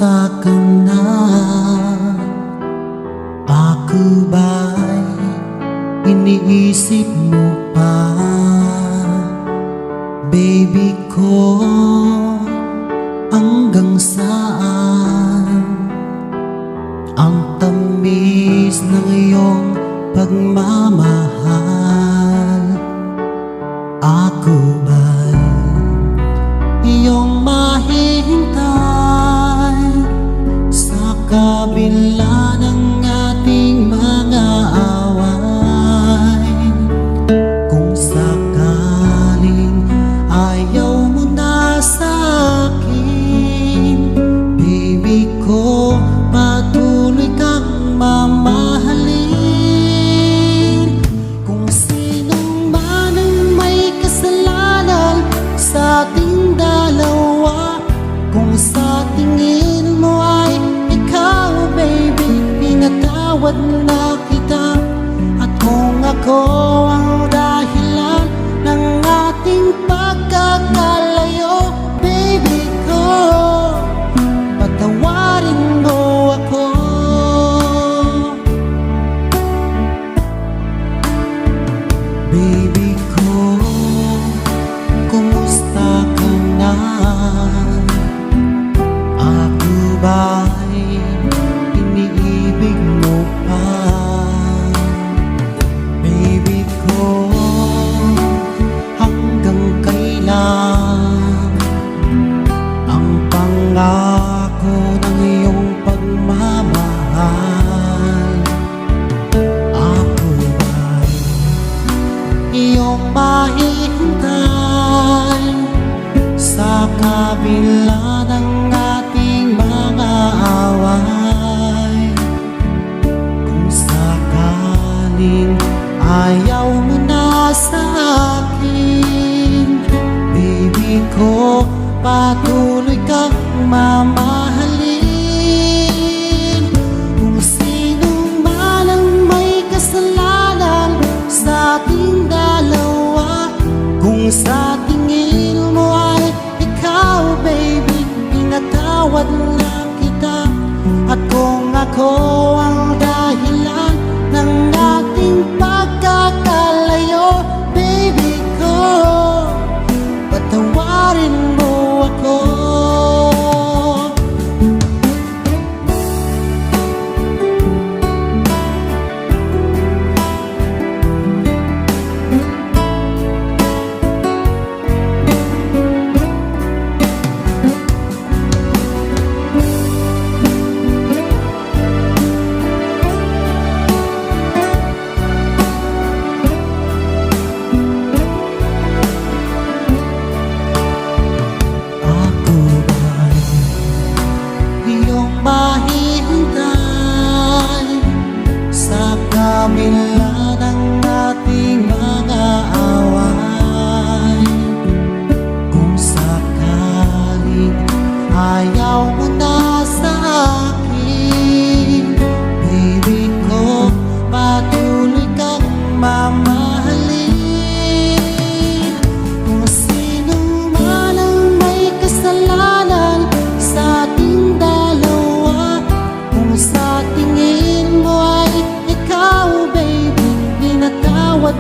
Kumusta ka na? Ako ba'y iniisip mo pa? Baby ko, hanggang saan ang tamis ng iyong pagmamahal? Ako ba'y iyong mahihintay sa kabila ng ating mga away? Kung sakaling ayaw mo na sa akin, baby ko, patuloy kang mamahalin. Kung sinong man ang may kasalanan sa ating dalawa, kung sa tingin mo ay ikaw, baby, pinatawad na kita. At kung ako ang dahilan ng ating pagkakalayo, baby ko, patawarin mo ako. Baby ko, kumusta ka na? Ako ba'y iniibig mo pa? Baby ko, hanggang kailan ang pangako ng iyong pagmamahal? Ako ba'y iyong mahihintay sa kabila ng ating mga away? Kung sakaling ayaw mo na sa akin, baby ko, patuloy kang mamahalin. Kung sino man ang may kasalanan sa ating dalawa, kung sa tingin mo ay ikaw, baby, pinatawad na kita. At kung ako ang dahilan ng ating pagkakalayo, baby ko, patawarin mo ako. Mahihintay sa kabila ng ating mga away. Kung sakaling ayaw mo na sa akin, baby ko, patuloy kang mamahalin. Kung sino man ang may kasalanan sa ating dalawa, kung sa tingin mo ay ikaw, baby, pinatawad